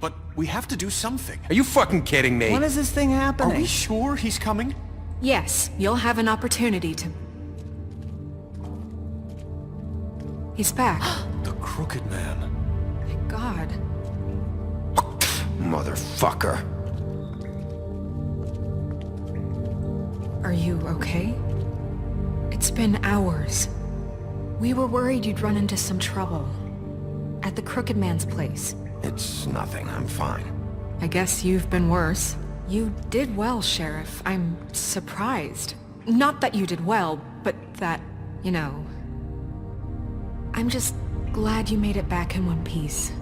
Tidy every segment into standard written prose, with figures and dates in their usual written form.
But we have to do something. Are you fucking kidding me? When is this thing Are happening? we sure he's coming? Yes, you'll have an opportunity to... He's back. The Crooked Man. Thank God. Motherfucker. Are you okay? It's been hours. We were worried you'd run into some trouble. At the Crooked Man's place. It's nothing, I'm fine. I guess you've been worse. You did well, Sheriff. I'm surprised. Not that you did well, but that, you know... I'm just glad you made it back in one piece.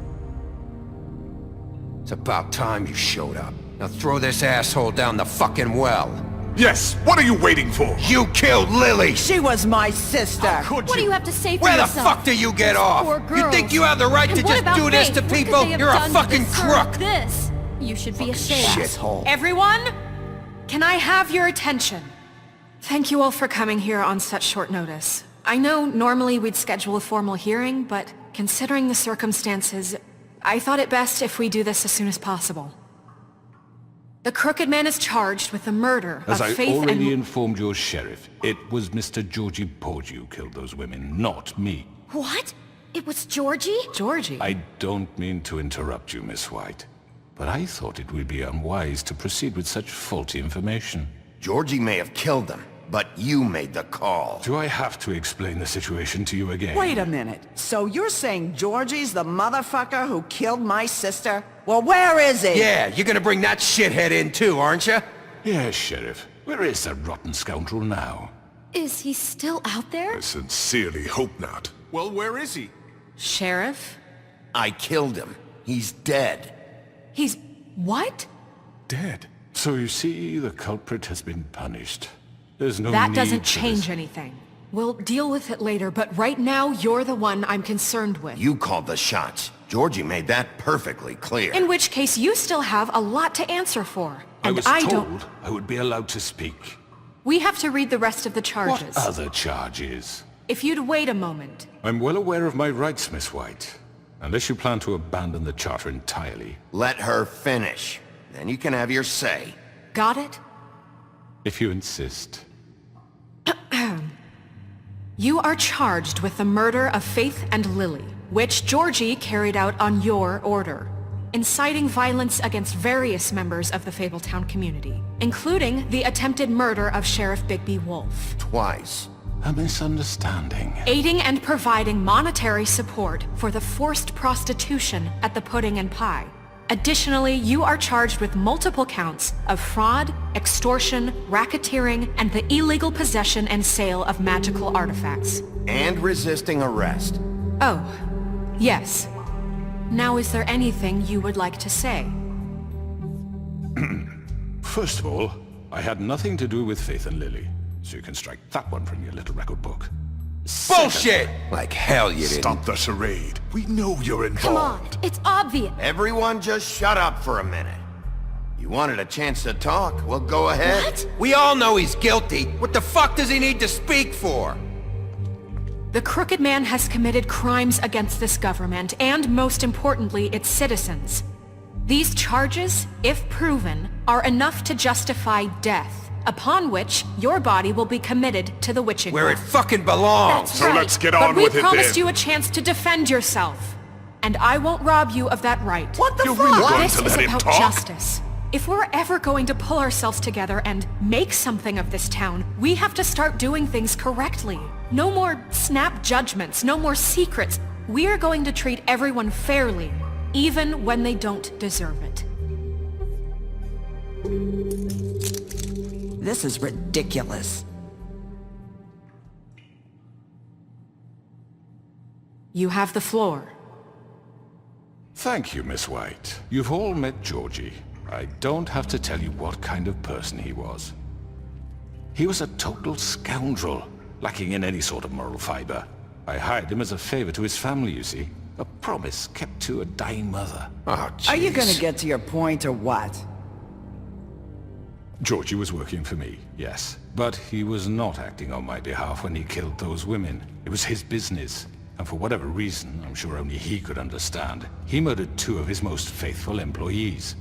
It's about time you showed up. Now throw this asshole down the fucking well. Yes, what are you waiting for? You killed Lily! She was my sister. Could What do you have to say for Where the yourself? fuck do you get off? Poor You girls. think you have the right And to what just about do this Faith? to What could people? they have You're a done to fucking deserve crook! This. You should be ashamed. Shithole. Everyone, can I have your attention? Thank you all for coming here on such short notice. I know normally we'd schedule a formal hearing, but considering the circumstances, I thought it best if we do this as soon as possible. The Crooked Man is charged with the murder As of I Faith already and... informed your sheriff, it was Mr. Georgie Porgy who killed those women, not me. What? It was Georgie? Georgie. I don't mean to interrupt you, Miss White, but I thought it would be unwise to proceed with such faulty information. Georgie may have killed them, but you made the call. Do I have to explain the situation to you again? Wait a minute. So you're saying Georgie's the motherfucker who killed my sister? Well, where is he? Yeah, you're gonna bring that shithead in too, aren't you? Yes, Sheriff. Where is that rotten scoundrel now? Is he still out there? I sincerely hope not. Well, where is he? Sheriff? I killed him. He's dead. He's... what? Dead. So you see, the culprit has been punished. There's no That need doesn't for change this. anything. We'll deal with it later, but right now, you're the one I'm concerned with. You called the shots. Georgie made that perfectly clear. In which case, you still have a lot to answer for. I And was I told don't... I would be allowed to speak. We have to read the rest of the charges. What other charges? If you'd wait a moment. I'm well aware of my rights, Miss White. Unless you plan to abandon the charter entirely. Let her finish. Then you can have your say. Got it? If you insist. You are charged with the murder of Faith and Lily, which Georgie carried out on your order, inciting violence against various members of the Fabletown community, including the attempted murder of Sheriff Bigby Wolf. Twice. A misunderstanding. Aiding and providing monetary support for the forced prostitution at the Pudding and Pie. Additionally, you are charged with multiple counts of fraud, extortion, racketeering, and the illegal possession and sale of magical artifacts. And resisting arrest. Oh, yes. Now, is there anything you would like to say? First of all, I had nothing to do with Faith and Lily, so you can strike that one from your little record book. Bullshit! Like hell you didn't. Stop the charade. We know you're Come on, involved. it's obvious. Everyone just shut up for a minute. You wanted a chance to talk? Well, go ahead. What? We all know he's guilty. What the fuck does he need to speak for? The Crooked Man has committed crimes against this government and, most importantly, its citizens. These charges, if proven, are enough to justify death, upon which your body will be committed to the witching Where it well. fucking belongs. That's So right. let's get But on we with it promised then. you a chance to defend yourself, and I won't rob you of that right. What the You're fuck? really going This to is let him about talk? justice. If we're ever going to pull ourselves together and make something of this town, we have to start doing things correctly. No more snap judgments, no more secrets. We're going to treat everyone fairly, even when they don't deserve it. This is ridiculous. You have the floor. Thank you, Miss White. You've all met Georgie. I don't have to tell you what kind of person he was. He was a total scoundrel, lacking in any sort of moral fiber. I hired him as a favor to his family, you see. A promise kept to a dying mother. Oh, jeez. Are you gonna get to your point or what? Georgie was working for me, yes. But he was not acting on my behalf when he killed those women. It was his business. And for whatever reason, I'm sure only he could understand, he murdered 2 of his most faithful employees.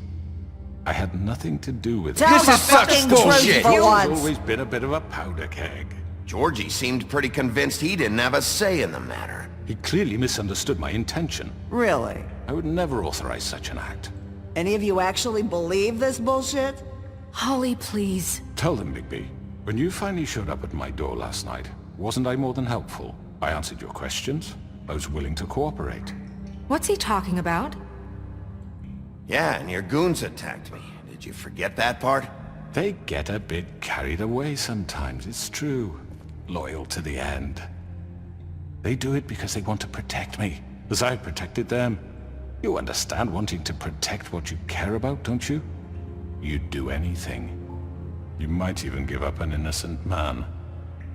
I had nothing to do with it. Tell This the is such fucking bullshit. truth for He's once. always been a bit of a powder keg. Georgie seemed pretty convinced he didn't have a say in the matter. He clearly misunderstood my intention. Really? I would never authorize such an act. Any of you actually believe this bullshit? Holly, please. Tell them, Bigby. When you finally showed up at my door last night, wasn't I more than helpful? I answered your questions. I was willing to cooperate. What's he talking about? Yeah, and your goons attacked me. Did you forget that part? They get a bit carried away sometimes, it's true. Loyal to the end. They do it because they want to protect me, as I've protected them. You understand wanting to protect what you care about, don't you? You'd do anything. You might even give up an innocent man,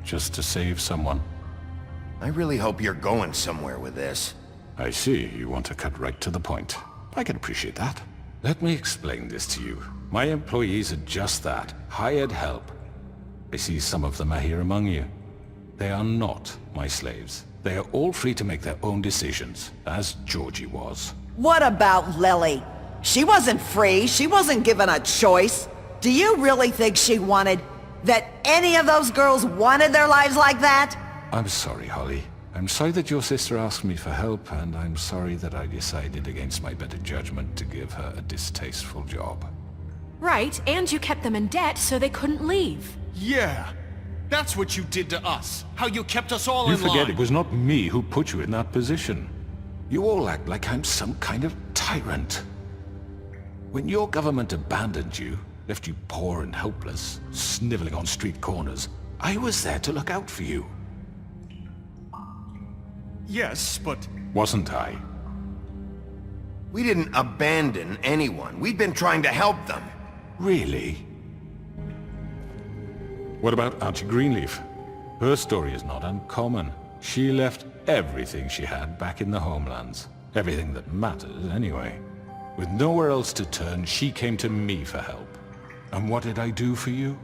just to save someone. I really hope you're going somewhere with this. I see, you want to cut right to the point. I can appreciate that. Let me explain this to you. My employees are just that, hired help. I see some of them are here among you. They are not my slaves. They are all free to make their own decisions, as Georgie was. What about Lily? She wasn't free. She wasn't given a choice. Do you really think she wanted... that any of those girls wanted their lives like that? I'm sorry, Holly. I'm sorry that your sister asked me for help, and I'm sorry that I decided against my better judgment to give her a distasteful job. Right, and you kept them in debt so they couldn't leave. Yeah. That's what you did to us. How you kept us all You in line. forget it was not me who put you in that position. You all act like I'm some kind of tyrant. When your government abandoned you, left you poor and helpless, sniveling on street corners, I was there to look out for you. Yes, but... Wasn't I? We didn't abandon anyone. We've been trying to help them. Really? What about Auntie Greenleaf? Her story is not uncommon. She left everything she had back in the homelands. Everything that matters, anyway. With nowhere else to turn, she came to me for help. And what did I do for you?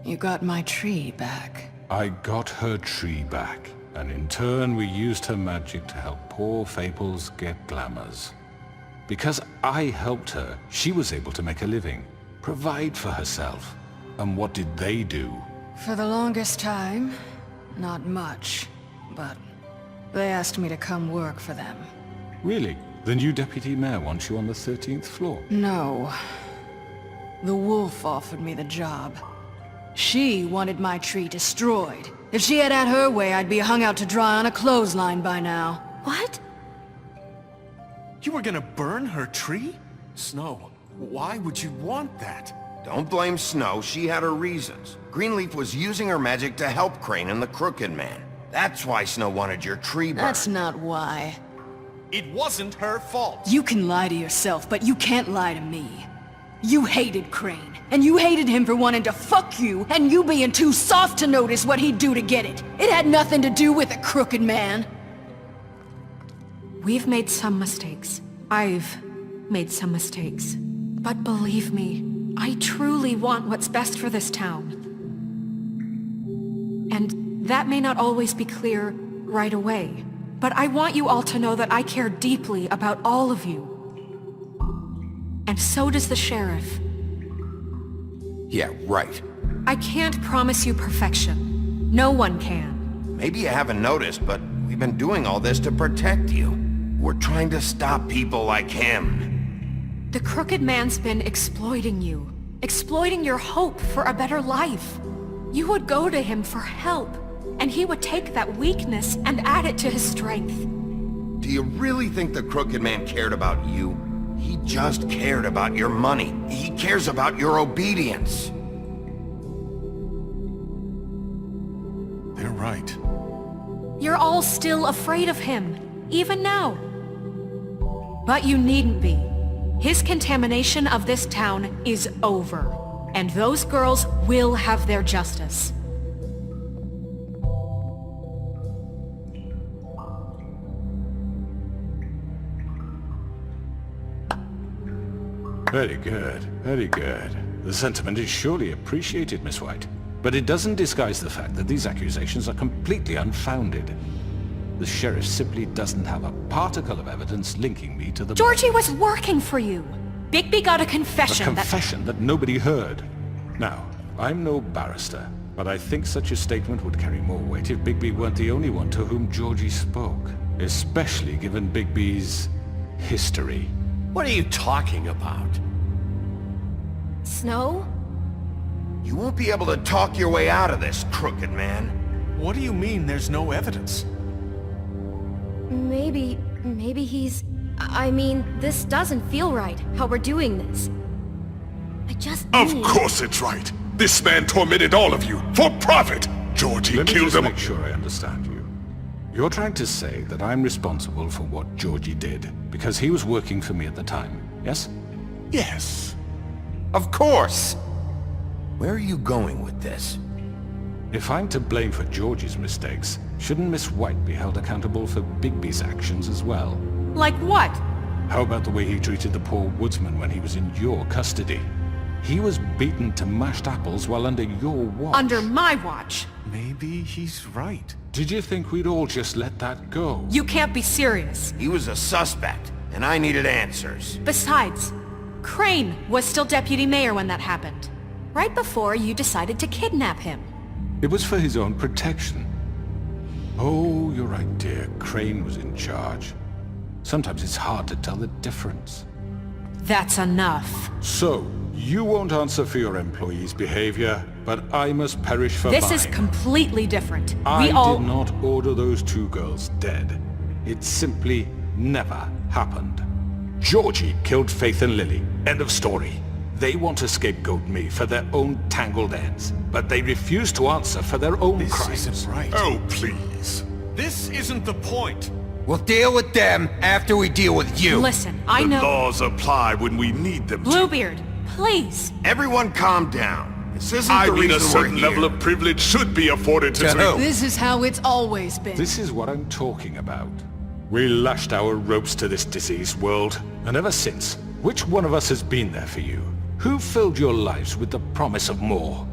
You got my tree back. I got her tree back, and in turn we used her magic to help poor Fables get glamours. Because I helped her, she was able to make a living, provide for herself. And what did they do? For the longest time, not much. But they asked me to come work for them. Really? The new deputy mayor wants you on the 13th floor? No. The wolf offered me the job. She wanted my tree destroyed. If she had her way, I'd be hung out to dry on a clothesline by now. What? You were gonna burn her tree? Snow, why would you want that? Don't blame Snow, she had her reasons. Greenleaf was using her magic to help Crane and the Crooked Man. That's why Snow wanted your tree burned. That's not why. It wasn't her fault. You can lie to yourself, but you can't lie to me. You hated Crane, and you hated him for wanting to fuck you, and you being too soft to notice what he'd do to get it. It had nothing to do with the Crooked Man. We've made some mistakes. I've made some mistakes. But believe me, I truly want what's best for this town. And that may not always be clear right away. But I want you all to know that I care deeply about all of you. And so does the sheriff. Yeah, right. I can't promise you perfection. No one can. Maybe you haven't noticed, but we've been doing all this to protect you. We're trying to stop people like him. The Crooked Man's been exploiting you. Exploiting your hope for a better life. You would go to him for help, and he would take that weakness and add it to his strength. Do you really think the Crooked Man cared about you? He just cared about your money. He cares about your obedience. They're right. You're all still afraid of him, even now. But you needn't be. His contamination of this town is over, and those girls will have their justice. Very good, very good. The sentiment is surely appreciated, Miss White. But it doesn't disguise the fact that these accusations are completely unfounded. The sheriff simply doesn't have a particle of evidence linking me to the... Georgie was working for you. Bigby got a A confession confession that nobody heard. Now, I'm no barrister, but I think such a statement would carry more weight if Bigby weren't the only one to whom Georgie spoke. Especially given Bigby's history. What are you talking about? Snow? You won't be able to talk your way out of this, crooked man. What do you mean there's no evidence? Maybe he's... I mean, this doesn't feel right, how we're doing this. I just Of need... course it's right. This man tormented all of you, for profit! Georgie Let me killed just them. make sure I understand you. You're trying to say that I'm responsible for what Georgie did, because he was working for me at the time, yes? Yes. Of course! Where are you going with this? If I'm to blame for Georgie's mistakes, shouldn't Miss White be held accountable for Bigby's actions as well? Like what? How about the way he treated the poor woodsman when he was in your custody? He was beaten to mashed apples while under your watch. Under my watch. Maybe he's right. Did you think we'd all just let that go? You can't be serious. He was a suspect, and I needed answers. Besides, Crane was still deputy mayor when that happened. Right before you decided to kidnap him. It was for his own protection. Oh, you're right, dear. Crane was in charge. Sometimes it's hard to tell the difference. That's enough. So, you won't answer for your employees' behavior, but I must perish for This mine. is completely different. I We all... did not order those two girls dead. It simply never happened. Georgie killed Faith and Lily. End of story. They want to scapegoat me for their own tangled ends, but they refuse to answer for their own This crimes. isn't right. Oh, please. This isn't the point. We'll deal with them after we deal with you. Listen, I The know... laws apply when we need them to. Bluebeard, please. Everyone calm down. This isn't I the mean, a reason we're certain here. level of privilege should be afforded to... To who? This is how it's always been. This is what I'm talking about. We lashed our ropes to this diseased world, and ever since, which one of us has been there for you? Who filled your lives with the promise of more?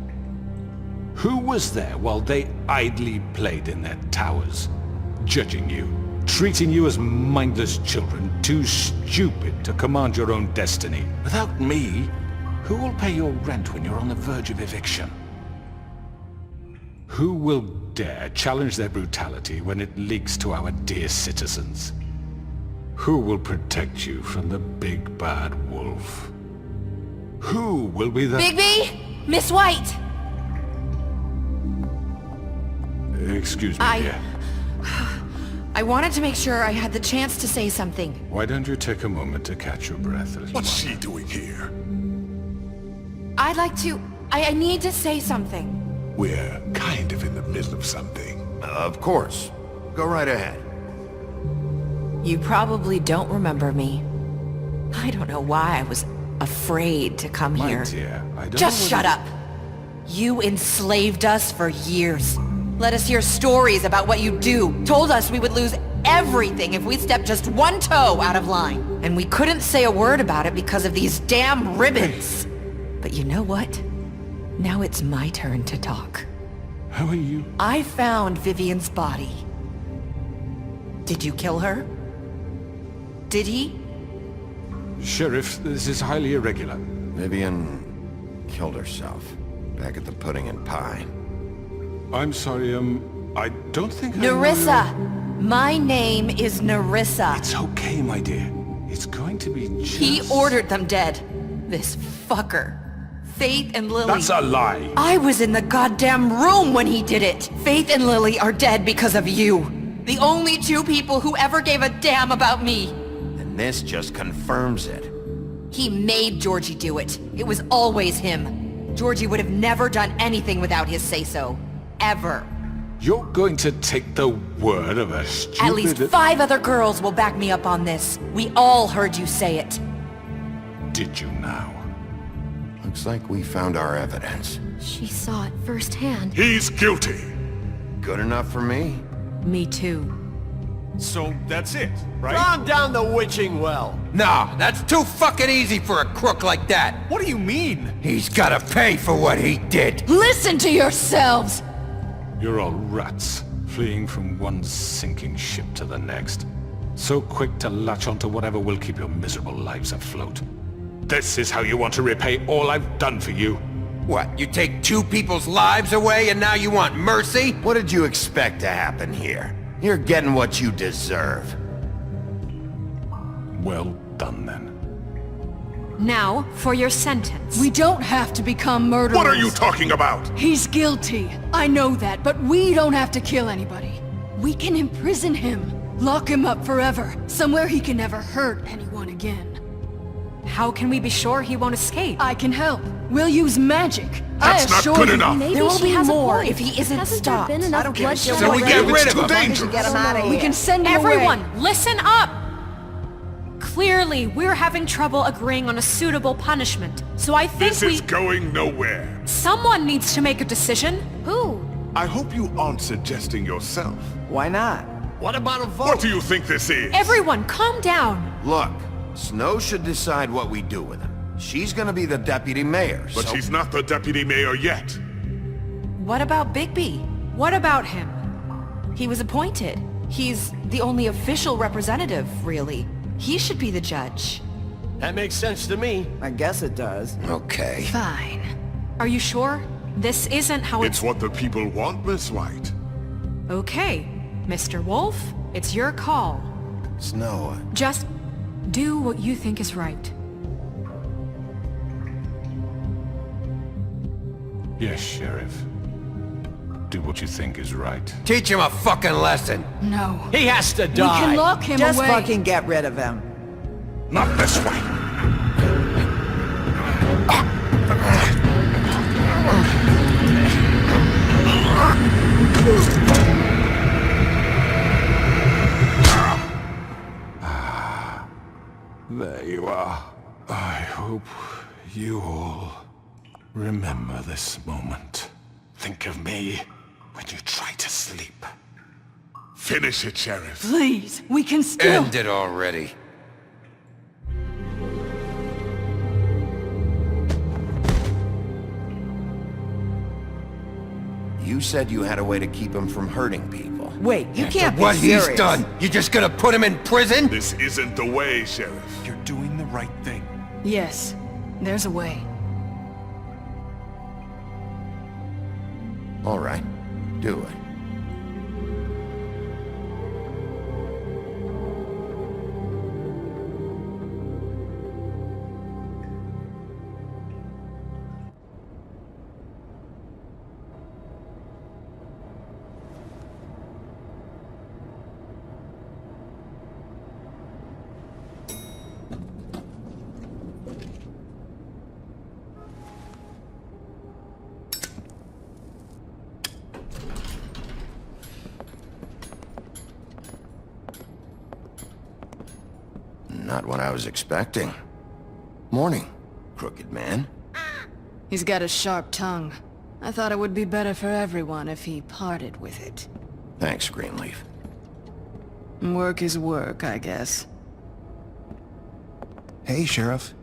Who was there while they idly played in their towers, judging you, treating you as mindless children, too stupid to command your own destiny? Without me, who will pay your rent when you're on the verge of eviction? Who will dare challenge their brutality when it leaks to our dear citizens? Who will protect you from the big bad wolf? Who will be the... Bigby? Miss White! Excuse me, dear. I wanted to make sure I had the chance to say something. Why don't you take a moment to catch your breath a little What's longer? she doing here? I'd like to... I need to say something. We're kind of in the middle of something. Of course. Go right ahead. You probably don't remember me. I don't know why I was afraid to come My here. dear, I don't Just know shut whether- up. You enslaved us for years. Let us hear stories about what you do. Told us we would lose everything if we stepped just one toe out of line. And we couldn't say a word about it because of these damn ribbons. But you know what? Now it's my turn to talk. How are you? I found Vivian's body. Did you kill her? Did he? Sheriff, this is highly irregular. Vivian killed herself back at the Pudding and Pie. I'm sorry, I don't think I Nerissa! My name is Nerissa. It's okay, my dear. It's going to be just... He ordered them dead. This fucker. Faith and Lily. That's a lie! I was in the goddamn room when he did it. Faith and Lily are dead because of you. The only two people who ever gave a damn about me. And this just confirms it. He made Georgie do it. It was always him. Georgie would have never done anything without his say-so. Ever. You're going to take the word of a stupid... At least 5 other girls will back me up on this. We all heard you say it. Did you now? Looks like we found our evidence. She saw it firsthand. He's guilty. Good enough for me? Me too. So that's it, right? Calm down the witching well. Nah, that's too fucking easy for a crook like that. What do you mean? He's gotta pay for what he did. Listen to yourselves! You're all rats. fleeing from one sinking ship to the next. So quick to latch onto whatever will keep your miserable lives afloat. This is how you want to repay all I've done for you? What, you take two people's lives away and now you want mercy? What did you expect to happen here? You're getting what you deserve. Well done, then. Now, for your sentence. We don't have to become murderers. What are you talking about? He's guilty. I know that, but we don't have to kill anybody. We can imprison him. Lock him up forever. Somewhere he can never hurt anyone again. How can we be sure he won't escape? I can help. We'll use magic. That's not good enough. Maybe There will she be has more a point. if he isn't Hasn't stopped. there been enough I don't give a bloodshed shit. So we already? get rid of him. dangerous. Get him out of here. We can send him away. Everyone, listen up! Clearly, we're having trouble agreeing on a suitable punishment, so I think This is going nowhere. Someone needs to make a decision. Who? I hope you aren't suggesting yourself. Why not? What about a vote? What do you think this is? Everyone, calm down. Look, Snow should decide what we do with him. She's gonna be the deputy mayor, But so... she's not the deputy mayor yet. What about Bigby? What about him? He was appointed. He's the only official representative, really. He should be the judge. That makes sense to me. I guess it does. Okay. Fine. Are you sure? This isn't how It's what the people want, Miss White. Okay, Mr. Wolf, it's your call. Snow, Just do what you think is right. Yes, Sheriff. Do what you think is right. teach him a fucking lesson. No. He has to We die. can lock him Just away. fucking get rid of him. Not this way! There you are. I hope you all remember this moment. Think of me when you try to sleep. Finish it, Sheriff. Please, we can still... End it already. You said you had a way to keep him from hurting people. Wait, you After can't be what serious. he's done, you just gonna put him in prison? This isn't the way, Sheriff. You're doing the right thing. Yes, there's a way. All right, do it. Not what I was expecting. Morning, crooked man. He's got a sharp tongue. I thought it would be better for everyone if he parted with it. Thanks, Greenleaf. Work is work, I guess. Hey, Sheriff.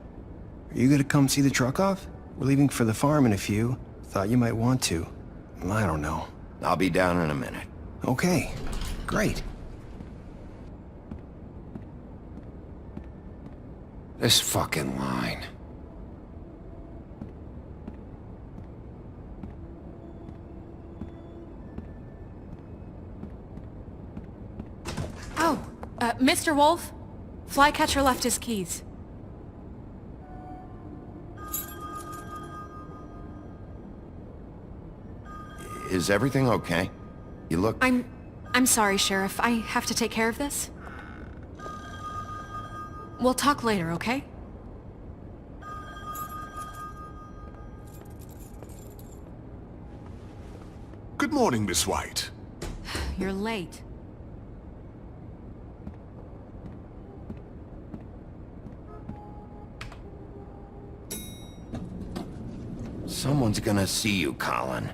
Are you gonna come see the truck off? We're leaving for the farm in a few. Thought you might want to. I don't know. I'll be down in a minute. Okay. Great. This fucking line. Oh, Mr. Wolf? Flycatcher left his keys. Is everything okay? You look... I'm sorry, Sheriff. I have to take care of this. We'll talk later, okay? Good morning, Miss White. You're late. Someone's gonna see you, Colin.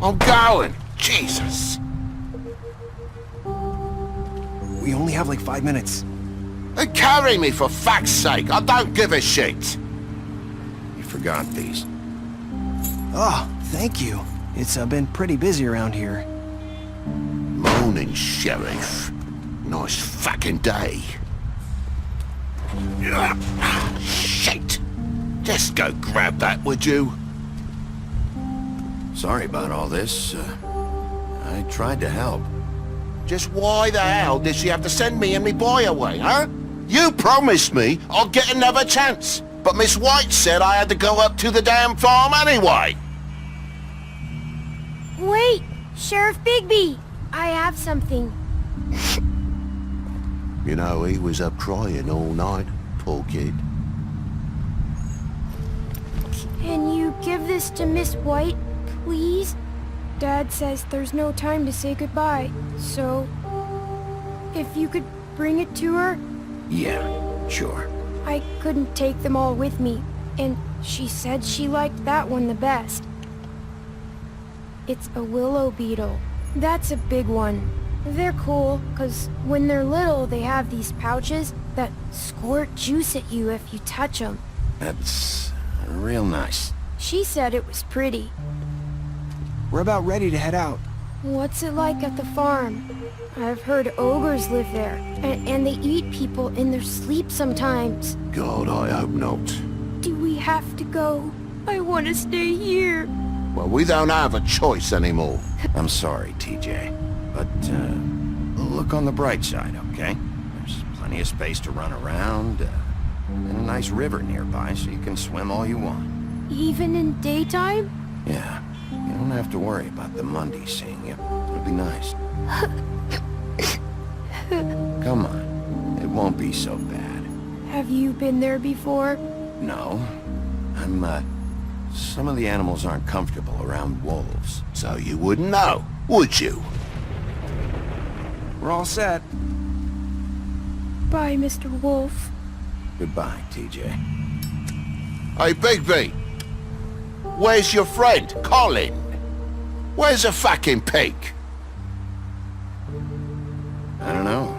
I'm going. Jesus. We only have like 5 minutes. Then carry me for fuck's sake. I don't give a shit. You forgot these. Oh, thank you. It's been pretty busy around here. Morning, Sheriff. Nice fucking day. Shit. Just go grab that, would you? Sorry about all this. I tried to help. Just why the hell did she have to send me and me boy away, huh? You promised me I'll get another chance. But Miss White said I had to go up to the damn farm anyway. Wait! Sheriff Bigby! I have something. You know, he was up crying all night, poor kid. Can you give this to Miss White, please? Dad says there's no time to say goodbye, so... if you could bring it to her? Yeah, sure. I couldn't take them all with me, and she said she liked that one the best. It's a willow beetle. That's a big one. They're cool, 'cause when they're little they have these pouches that squirt juice at you if you touch them. That's real nice. She said it was pretty. We're about ready to head out. What's it like at the farm? I've heard ogres live there, and they eat people in their sleep sometimes. God, I hope not. Do we have to go? I want to stay here. Well, we don't have a choice anymore. I'm sorry, TJ. But, look on the bright side, okay? There's plenty of space to run around, and a nice river nearby so you can swim all you want. Even in daytime? Yeah, you don't have to worry about the Mundies seeing you. It'll be nice. Come on, it won't be so bad. Have you been there before? No, some of the animals aren't comfortable around wolves. So you wouldn't know, would you? We're all set. Bye, Mr. Wolf. Goodbye, TJ. Hey, Bigby. Where's your friend, Colin? Where's the fucking pig? I don't know.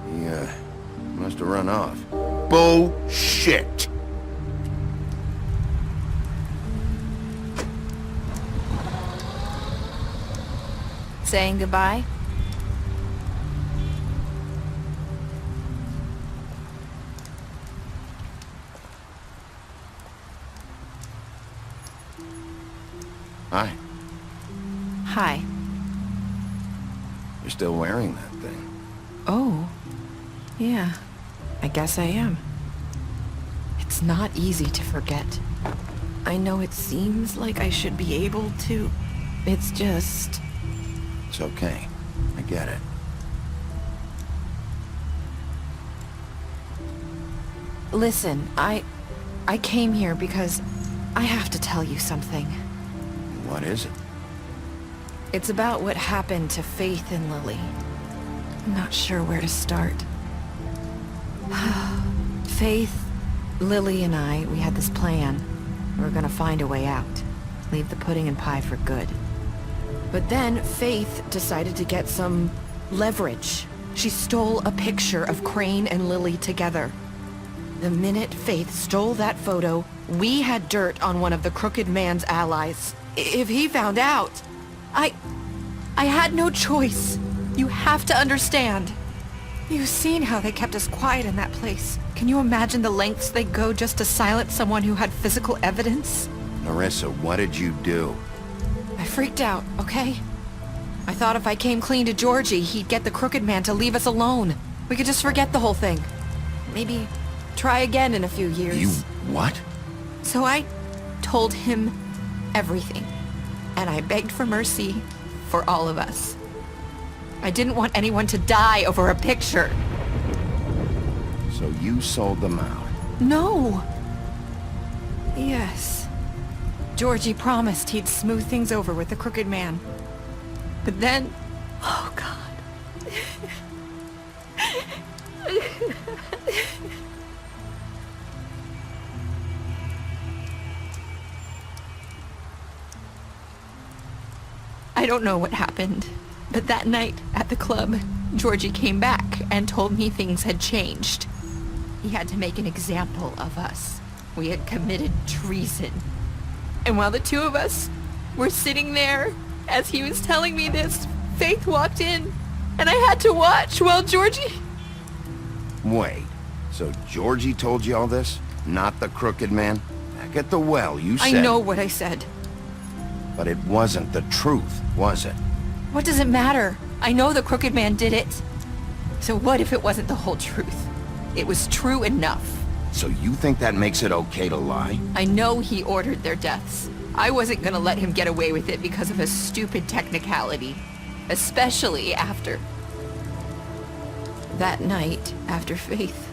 He, must have run off. Bullshit. Saying goodbye? Hi. Hi. You're still wearing that thing. Oh. Yeah. I guess I am. It's not easy to forget. I know it seems like I should be able to. It's just... It's okay. I get it. Listen, I came here because I have to tell you something. What is it? It's about what happened to Faith and Lily. I'm not sure where to start. Faith, Lily and I, we had this plan. We were gonna find a way out. Leave the pudding and pie for good. But then Faith decided to get some leverage. She stole a picture of Crane and Lily together. The minute Faith stole that photo, we had dirt on one of the Crooked Man's allies. If he found out, I had no choice. You have to understand. You've seen how they kept us quiet in that place. Can you imagine the lengths they go just to silence someone who had physical evidence? Narissa, what did you do? I freaked out, okay? I thought if I came clean to Georgie, he'd get the Crooked Man to leave us alone. We could just forget the whole thing. Maybe try again in a few years. You what? So I told him everything. And I begged for mercy for all of us. I didn't want anyone to die over a picture. So you sold them out? No. Yes. Georgie promised he'd smooth things over with the Crooked Man. But then... Oh, God. I don't know what happened, but that night at the club, Georgie came back and told me things had changed. He had to make an example of us. We had committed treason. And while the two of us were sitting there, as he was telling me this, Faith walked in, and I had to watch while Georgie... Wait, so Georgie told you all this? Not the crooked man? Back at the well, you said... I know what I said. But it wasn't the truth, was it? What does it matter? I know the crooked man did it. So what if it wasn't the whole truth? It was true enough. So you think that makes it okay to lie? I know he ordered their deaths. I wasn't gonna let him get away with it because of a stupid technicality. Especially after... that night, after Faith.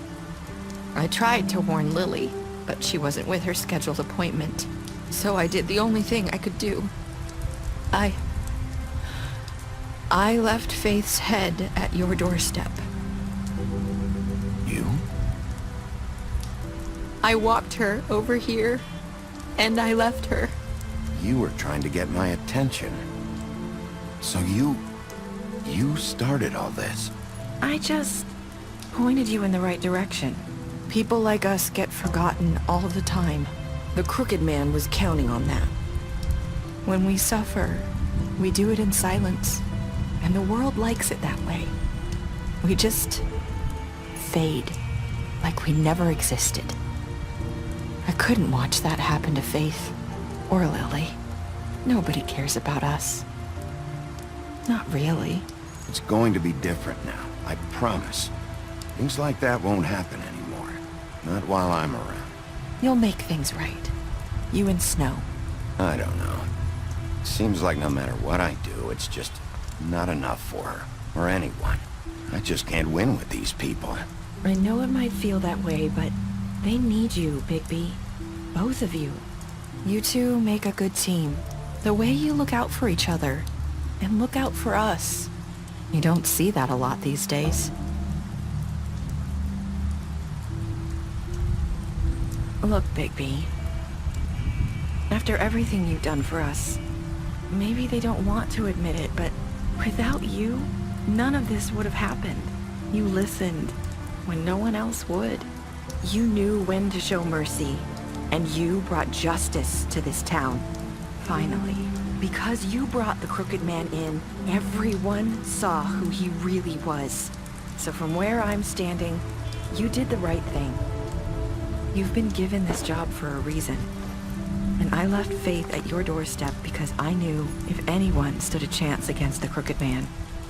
I tried to warn Lily, but she wasn't with her scheduled appointment. So I did the only thing I could do. I left Faith's head at your doorstep. You? I walked her over here, and I left her. You were trying to get my attention. So you started all this. I just pointed you in the right direction. People like us get forgotten all the time. The crooked man was counting on that. When we suffer, we do it in silence. And the world likes it that way. We just fade, like we never existed. I couldn't watch that happen to Faith, or Lily. Nobody cares about us. Not really. It's going to be different now, I promise. Things like that won't happen anymore. Not while I'm around. You'll make things right. You and Snow. I don't know. It seems like no matter what I do, it's just not enough for her, or anyone. I just can't win with these people. I know it might feel that way, but they need you, Bigby. Both of you. You two make a good team. The way you look out for each other, and look out for us. You don't see that a lot these days. Look, Bigby. After everything you've done for us, maybe they don't want to admit it, but without you, none of this would have happened. You listened when no one else would. You knew when to show mercy, and you brought justice to this town. Finally. Because you brought the crooked man in, everyone saw who he really was. So from where I'm standing, you did the right thing. You've been given this job for a reason. And I left Faith at your doorstep because I knew if anyone stood a chance against the crooked man,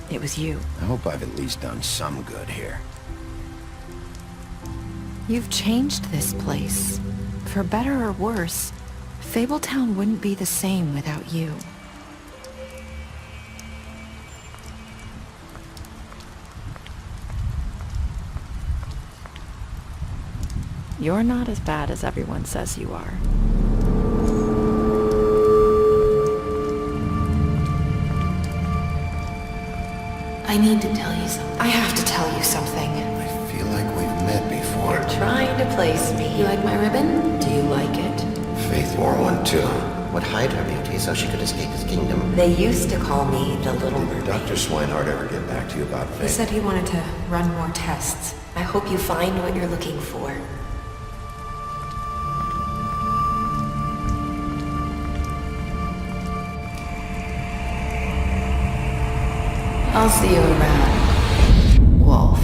it was you. I hope I've at least done some good here. You've changed this place. For better or worse, Fabletown wouldn't be the same without you. You're not as bad as everyone says you are. I need to tell you something. I have to tell you something. I feel like we've met before. Trying to place me. You like my ribbon? Do you like it? Faith wore one too. Would hide her beauty so she could escape his kingdom. They used to call me the Little Did Mermaid. Dr. Swinehart ever get back to you about Faith? He said he wanted to run more tests. I hope you find what you're looking for. I'll see you around, Wolf.